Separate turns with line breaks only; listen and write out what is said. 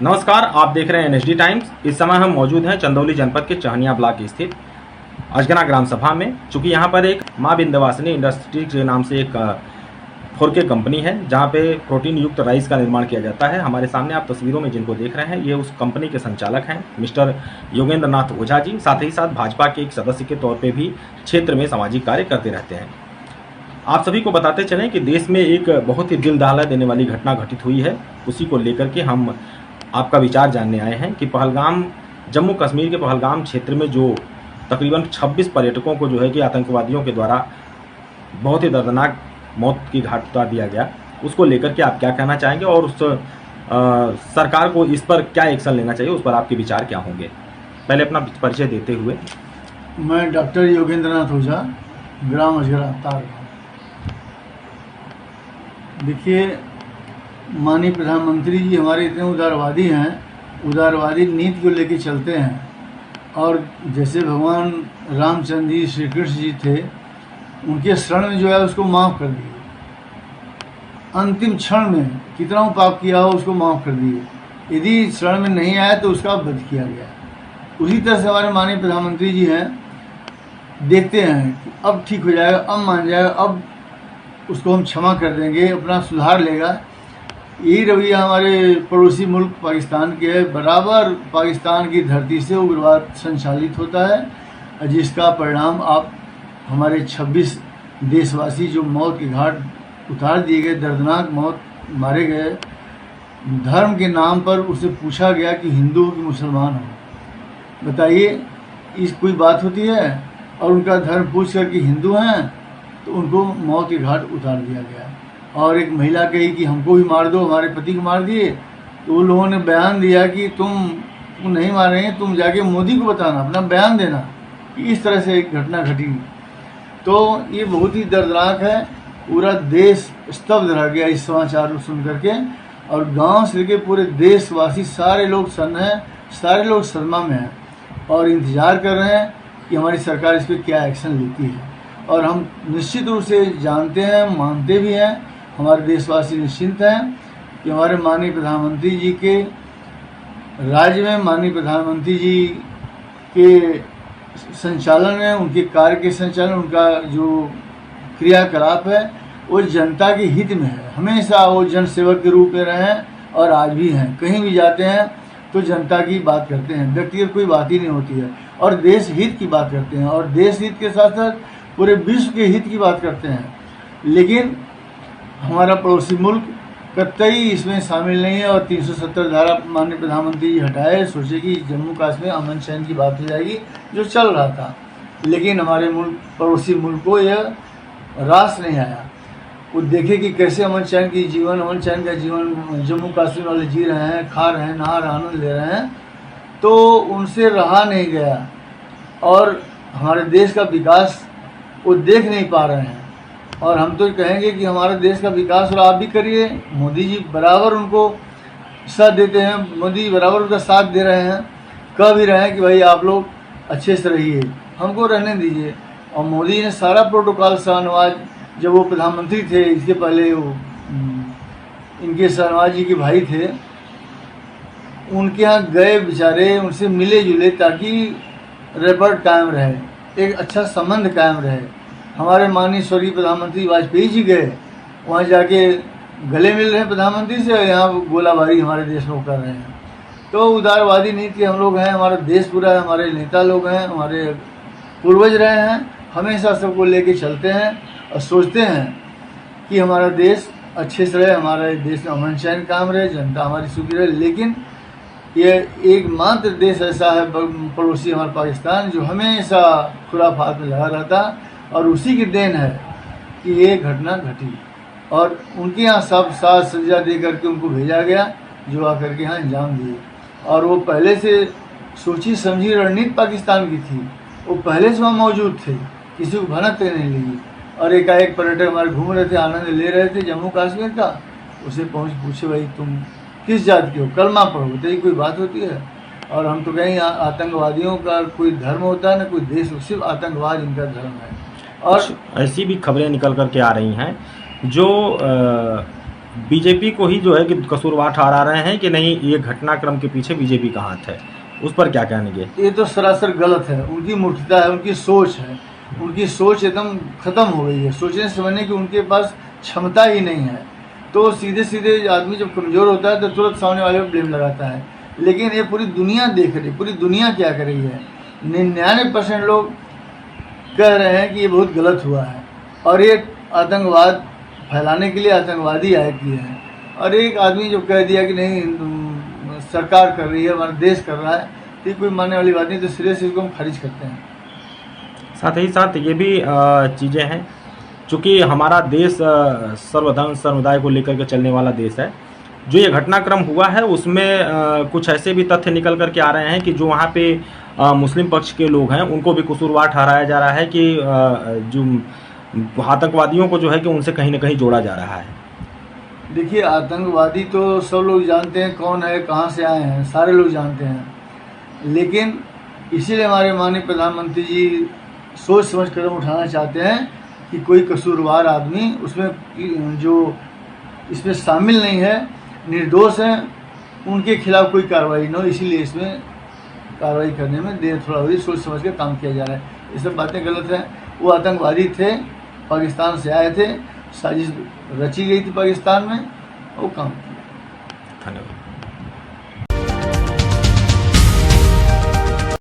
नमस्कार, आप देख रहे हैं एनएसडी टाइम्स। इस समय हम मौजूद हैं चंदौली जनपद के चहनिया ब्लॉक स्थित अजगना ग्राम सभा में। चूँकि यहाँ पर एक माँ विंध्यवासिनी इंडस्ट्रीज के नाम से एक 4K कंपनी है जहाँ पे प्रोटीन युक्त राइस का निर्माण किया जाता है। हमारे सामने आप तस्वीरों में जिनको देख रहे हैं ये उस कंपनी के संचालक हैं मिस्टर योगेंद्र नाथ ओझा जी। साथ ही साथ भाजपा के एक सदस्य के तौर पर भी क्षेत्र में सामाजिक कार्य करते रहते हैं। आप सभी को बताते चलें कि देश में एक बहुत ही दिल दहला देने वाली घटना घटित हुई है। उसी को लेकर के हम आपका विचार जानने आए हैं कि पहलगाम, जम्मू कश्मीर के पहलगाम क्षेत्र में जो तकरीबन 26 पर्यटकों को जो है कि आतंकवादियों के द्वारा बहुत ही दर्दनाक मौत की घाट उतार दिया गया, उसको लेकर के आप क्या कहना चाहेंगे और उस सरकार को इस पर क्या एक्शन लेना चाहिए, उस पर आपके विचार क्या होंगे? पहले अपना परिचय देते हुए।
मैं डॉक्टर योगेंद्र नाथ ओझा, ग्राम अजगरा तार। देखिए, माननीय प्रधानमंत्री जी हमारे इतने उदारवादी हैं, उदारवादी नीति को लेके चलते हैं। और जैसे भगवान रामचंद्र जी, श्री कृष्ण जी थे, उनके शरण में जो है उसको माफ़ कर दिए। अंतिम क्षण में कितना पाप किया हो उसको माफ़ कर दिए। यदि शरण में नहीं आया तो उसका वध किया गया। उसी तरह से हमारे माननीय प्रधानमंत्री जी हैं, देखते हैं कि अब ठीक हो जाएगा, अब मान जाएगा, अब उसको हम क्षमा कर देंगे, अपना सुधार लेगा। यही रवैया हमारे पड़ोसी मुल्क पाकिस्तान के है। बराबर पाकिस्तान की धरती से उग्रवाद संचालित होता है, जिसका परिणाम आप हमारे 26 देशवासी जो मौत के घाट उतार दिए गए, दर्दनाक मौत मारे गए। धर्म के नाम पर उसे पूछा गया कि हिंदू हो कि मुसलमान हो, बताइए, इस कोई बात होती है? और उनका धर्म पूछ कर कि हिंदू हैं तो उनको मौत के घाट उतार दिया गया। और एक महिला कही कि हमको भी मार दो, हमारे पति को मार दिए। तो उन लोगों ने बयान दिया कि तुम नहीं मारेंगे, तुम जाके मोदी को बताना, अपना बयान देना कि इस तरह से एक घटना घटी। तो ये बहुत ही दर्दनाक है। पूरा देश स्तब्ध रह गया इस समाचार को सुन करके, और गांव से लेकर पूरे देशवासी सारे लोग सन्न हैं, सारे लोग सदमा में हैं और इंतज़ार कर रहे हैं कि हमारी सरकार इस पर क्या एक्शन लेती है। और हम निश्चित रूप से जानते हैं, मानते भी हैं, हमारे देशवासी निश्चिंत हैं कि हमारे माननीय प्रधानमंत्री जी के राज्य में, माननीय प्रधानमंत्री जी के संचालन में, उनके कार्य के संचालन, उनका जो क्रियाकलाप है वो जनता के हित में है। हमेशा वो जन सेवक के रूप में रहे हैं और आज भी हैं। कहीं भी जाते हैं तो जनता की बात करते हैं, व्यक्तिगत कोई बात ही नहीं होती है, और देश हित की बात करते हैं, और देश हित के साथ साथ पूरे विश्व के हित की बात करते हैं। लेकिन हमारा पड़ोसी मुल्क कतई इसमें शामिल नहीं है, और 370 धारा माननीय प्रधानमंत्री जी हटाए, सोचे कि जम्मू कश्मीर अमन चैन की बात हो जाएगी, जो चल रहा था। लेकिन हमारे मुल्क, पड़ोसी मुल्क को यह रास नहीं आया। वो देखे कि कैसे अमन चैन का जीवन जम्मू कश्मीर वाले जी रहे हैं, खा रहे हैं, नहा रहे, आनंद ले रहे हैं, तो उनसे रहा नहीं गया। और हमारे देश का विकास वो देख नहीं पा रहे हैं। और हम तो कहेंगे कि हमारे देश का विकास और आप भी करिए। मोदी जी बराबर उनको साथ देते हैं, मोदी बराबर उनका साथ दे रहे हैं, कह भी रहे हैं कि भाई आप लोग अच्छे से रहिए, हमको रहने दीजिए। और मोदी जी ने सारा प्रोटोकॉल, शाहनवाज जब वो प्रधानमंत्री थे, इसके पहले वो इनके शाहनवाज जी के भाई थे, उनके यहाँ गए बेचारे, उनसे मिले जुले ताकि रेपर्ड कायम रहे, एक अच्छा संबंध कायम रहे। हमारे माननीय स्वर्गीय प्रधानमंत्री वाजपेयी जी गए, वहाँ जाके गले मिल रहे हैं प्रधानमंत्री से, यहाँ गोलाबारी हमारे देश में कर रहे हैं। तो उदारवादी नीति के हम लोग हैं, हमारा देश पूरा है, हमारे नेता लोग हैं, हमारे पूर्वज रहे हैं, हमेशा सबको लेके चलते हैं और सोचते हैं कि हमारा देश अच्छे से रहे, हमारे देश में अमन चैन काम रहे, जनता हमारी सुखी रहे। लेकिन ये एकमात्र देश ऐसा है पड़ोसी हमारा पाकिस्तान, जो हमेशा खुराफात में लगा रहता, और उसी की देन है कि ये घटना घटी। और उनके यहाँ सब साज सज्जा दे करके उनको भेजा गया, जो आकर के यहाँ अंजाम दिए। और वो पहले से सोची समझी रणनीति पाकिस्तान की थी, वो पहले से वहाँ मौजूद थे, किसी को भनक तक नहीं लगी। और एकाएक पर्यटक हमारे घूम रहे थे, आनंद ले रहे थे जम्मू कश्मीर का, उसे पूछे भाई तुम किस जात के हो, कलमा पढ़ो, बताइए कोई बात होती है? और हम तो कहें आतंकवादियों का कोई धर्म होता है ना कोई देश, सिर्फ आतंकवाद इनका धर्म है। और
ऐसी भी खबरें निकल कर के आ रही हैं जो बीजेपी को ही जो है कि कसूरवार ठहरा रहे हैं कि नहीं, ये घटनाक्रम के पीछे बीजेपी का हाथ है, उस पर क्या कहेंगे?
ये तो सरासर गलत है। उनकी मूर्खता है, उनकी सोच है, उनकी सोच एकदम ख़त्म हो गई है। सोचने समझने की उनके पास क्षमता ही नहीं है। तो सीधे सीधे आदमी जब कमज़ोर होता है तो तुरंत सामने वाले पर ब्लेम लगाता है। लेकिन ये पूरी दुनिया देख रही, पूरी दुनिया क्या कर रही है। 99% लोग कह रहे हैं कि ये बहुत गलत हुआ है और ये आतंकवाद फैलाने के लिए आतंकवादी आए किए हैं। और एक आदमी जो कह दिया कि नहीं सरकार कर रही है, हमारा देश कर रहा है, तो ये कोई मानने वाली बात नहीं। तो सिरे से इसको हम खारिज करते हैं।
साथ ही साथ ये भी चीज़ें हैं, चूँकि हमारा देश सर्वधर्म समुदाय को लेकर के चलने वाला देश है। जो ये घटनाक्रम हुआ है उसमें कुछ ऐसे भी तथ्य निकल कर के आ रहे हैं कि जो वहाँ पे मुस्लिम पक्ष के लोग हैं उनको भी कसूरवार ठहराया जा रहा है कि जो आतंकवादियों को जो है कि उनसे कहीं ना कहीं जोड़ा जा रहा है।
देखिए, आतंकवादी तो सब लोग जानते हैं कौन है, कहाँ से आए हैं, सारे लोग जानते हैं। लेकिन इसीलिए हमारे माननीय प्रधानमंत्री जी सोच समझ कदम उठाना चाहते हैं कि कोई कसूरवार आदमी उसमें जो इसमें शामिल नहीं है, निर्दोष हैं, उनके खिलाफ कोई कार्रवाई न हो। इसीलिए इसमें कार्रवाई करने में देर थोड़ा हो रही, सोच समझ के काम किया जा रहा है। ये सब बातें गलत हैं। वो आतंकवादी थे, पाकिस्तान से आए थे, साजिश रची गई थी पाकिस्तान में, वो काम किया।
धन्यवाद।